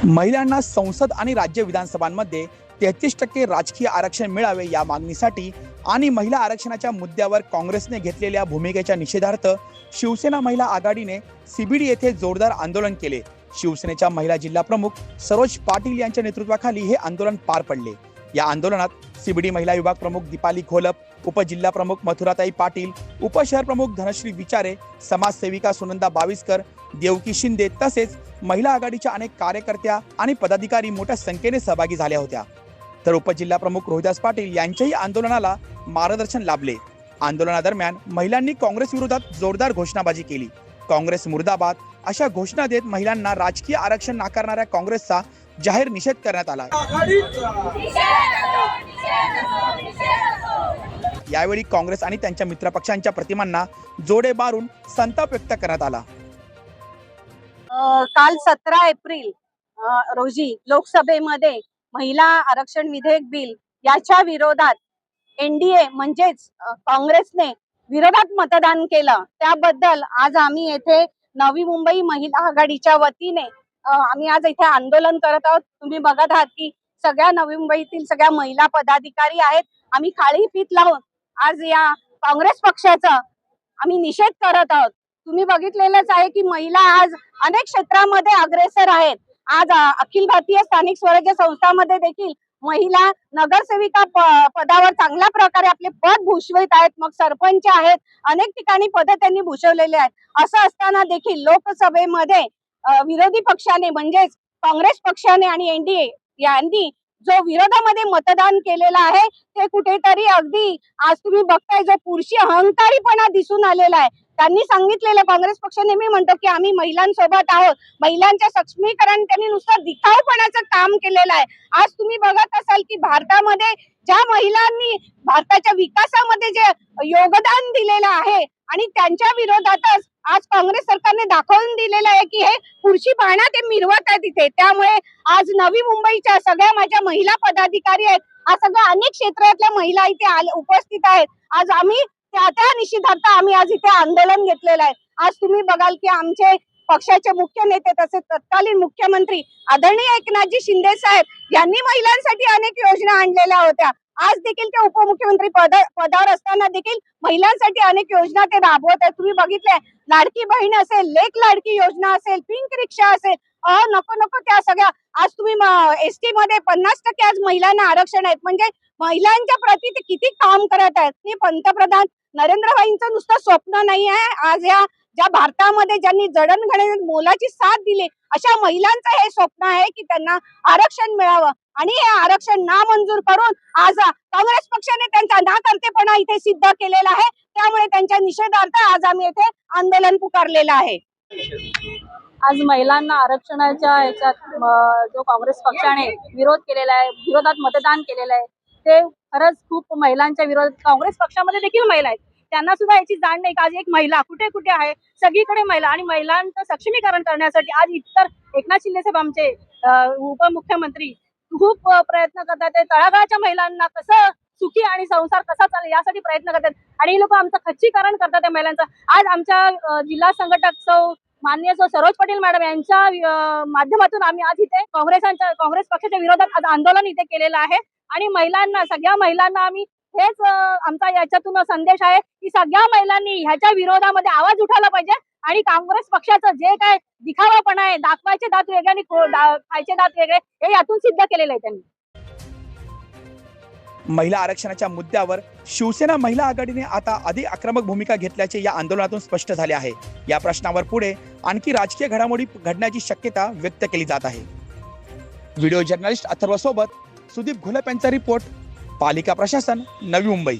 महिलांना संसद आणि राज्य विधानसभांमध्ये 33% राजकीय आरक्षण मिळावे या मागणीसाठी आणि महिला आरक्षणाच्या मुद्द्यावर काँग्रेसने घेतलेल्या भूमिकेच्या निषेधार्थ शिवसेना महिला आघाडीने सीबीडी येथे जोरदार आंदोलन केले। शिवसेनेच्या महिला जिल्हा प्रमुख सरोज पाटील यांच्या नेतृत्वाखाली हे आंदोलन पार पडले। या आंदोलनात सीबीडी महिला विभाग प्रमुख दीपाली घोलप, उपजिल्हा प्रमुख मथुराताई पाटील, उपशहर प्रमुख धनश्री विचारे, समाजसेविका सुनंदा बाविस्कर, देवकी शिंदे तसेच महिला आघाडीच्या अनेक कार्यकर्त्या आणि पदाधिकारी मोठ्या संख्येने सहभागी झाल्या होत्या। तर उपजिल्हा प्रमुख रोहिदास पाटील यांच्याही आंदोलनाला मार्गदर्शन लाभले। आंदोलनादरम्यान महिलांनी काँग्रेस विरोधात जोरदार घोषणाबाजी केली। काँग्रेस मुर्दाबाद अशा घोषणा देत महिलांना राजकीय आरक्षण नाकारणाऱ्या काँग्रेसचा जाहीर निषेध करण्यात आला। यावेळी काँग्रेस आणि त्यांच्या मित्रपक्षांच्या प्रतिमांना जोडे मारून संताप व्यक्त करण्यात आला। काल 17 एप्रिल रोजी लोकसभेमध्ये महिला आरक्षण विधेयक बिल याच्या विरोधात एनडीए म्हणजेच काँग्रेसने विरोधात मतदान केलं। त्याबद्दल आज आम्ही येथे नवी मुंबई महिला आघाडीच्या वतीने आम्ही आज इथे आंदोलन करत आहोत। तुम्ही बघत आहात की सगळ्या नवी मुंबईतील सगळ्या महिला पदाधिकारी आहेत। आम्ही काळी फीत लावून आज या काँग्रेस पक्षाचा आम्ही निषेध करत आहोत। तुम्ही बघितलेलंच आहे की महिला आज अनेक क्षेत्रामध्ये अग्रेसर आहेत। आज अखिल भारतीय स्थानिक स्वराज्य संस्थांमध्ये देखील महिला नगरसेविका पदावर चांगल्या प्रकारे आपले पद भूषवित आहेत। मग सरपंच आहेत, अनेक ठिकाणी पद त्यांनी भूषवलेले आहेत। असं असताना देखील लोकसभेमध्ये विरोधी पक्षाने म्हणजेच काँग्रेस पक्षाने आणि एनडीए यांनी जो विरोधामध्ये मतदान केलेलं आहे ते कुठेतरी अगदी आज तुम्ही बघताय जो पुरुषी अहंकारीपणा दिसून आलेला आहे। त्यांनी सांगितलेलं काँग्रेस पक्ष नेहमी म्हणतो की आम्ही महिलांसोबत आहोत, महिलांच्या सक्षमीकरण त्यांनी नुसतं दिखाऊपणाचं काम केलेलं आहे। आज तुम्ही बघत असाल की भारतामध्ये ज्या महिलांनी भारताच्या विकासामध्ये जे योगदान दिलेलं आहे आणि त्यांच्या विरोधातच आज काँग्रेस सरकारने दाखवून दिलेलं आहे की हे पुरुषीपणा ते मिरवत आहेत इथे। त्यामुळे आज नवी मुंबईच्या सगळ्या माझ्या महिला पदाधिकारी आहेत, आज सगळ्या अनेक क्षेत्रातल्या महिला इथे उपस्थित आहेत। आज आम्ही त्या निषेधार्थ आम्ही आज इथे आंदोलन घेतलेलं आहे। आज तुम्ही बघाल की आमचे पक्षाचे मुख्य नेते तसेच तत्कालीन मुख्यमंत्री आदरणीय एकनाथजी शिंदे साहेब यांनी महिलांसाठी अनेक योजना आणलेल्या होत्या। आज देखील ते उपमुख्यमंत्री पदावर असताना देखील महिलांसाठी अनेक योजना ते राबवत आहेत। तुम्ही बघितलंय लाडकी बहीण असेल, लेक लाडकी योजना असेल, पिंक रिक्षा असेल, नको त्या सगळ्या। आज तुम्ही एसटी मध्ये 50% आज महिलांना आरक्षण आहेत। म्हणजे महिलांच्या प्रती ते किती काम करत आहेत। हे पंतप्रधान नरेंद्र भाईंचं नुसतं स्वप्न नाही आहे। आज या ज्या भारतामध्ये ज्यांनी जडणघडण मोलाची साथ दिली अशा महिलांचं हे स्वप्न आहे की त्यांना आरक्षण मिळावं आणि हे आरक्षण नामंजूर करून आज काँग्रेस पक्षाने त्यांचा नाकर्तेपणा इथे सिद्ध केलेला आहे। त्यामुळे त्यांच्या निषेधार्थ आज आम्ही येथे आंदोलन पुकारलेलं आहे। आज महिलांना आरक्षणाच्या ह्याच्यात जो काँग्रेस पक्षाने विरोध केलेला आहे, विरोधात मतदान केलेलं आहे, ते खरंच खूप महिलांच्या विरोधात काँग्रेस पक्षामध्ये देखील महिला आहेत, त्यांना सुद्धा याची जाण नाही. आज एक महिला कुठे कुठे आहे, सगळीकडे महिला आणि महिलांचं सक्षमीकरण करण्यासाठी आज इतर एकनाथ शिंदे साहेब आमचे उपमुख्यमंत्री खूप प्रयत्न करतात। ते तळागाळाच्या महिलांना कसं सुखी आणि संसार कसा चालेल यासाठी प्रयत्न करतात आणि हे लोक आमचं खच्चीकरण करतात त्या महिलांचं। आज आमच्या जिल्हा संघटक माननीय सरोज पाटील मॅडम यांच्या माध्यमातून आम्ही आज इथे काँग्रेस पक्षाच्या विरोधात आज आंदोलन इथे केलेलं आहे आणि महिलांना सगळ्या महिलांना आम्ही हेच आमचा याच्यातून संदेश आहे की सगळ्या महिलांनी ह्याच्या विरोधामध्ये आवाज उठवला पाहिजे आणि काँग्रेस पक्षाचं जे काय दिखावापणा आहे, दाखवायचे दात वेगळे आणि खायचे दात वेगळे, हे यातून सिद्ध केलेलं आहे त्यांनी। महिला आरक्षणाच्या मुद्द्यावर शिवसेना महिला आघाडीने आता अधिक आक्रमक भूमिका घेतल्याचे या आंदोलनातून स्पष्ट झाले आहे। या प्रश्नावर पुढे आणखी राजकीय घडामोडी घडण्याची शक्यता व्यक्त केली जात आहे। व्हिडिओ जर्नलिस्ट अथर्व सोबत सुदीप घोलप यांचा रिपोर्ट, पालिका प्रशासन, नवी मुंबई।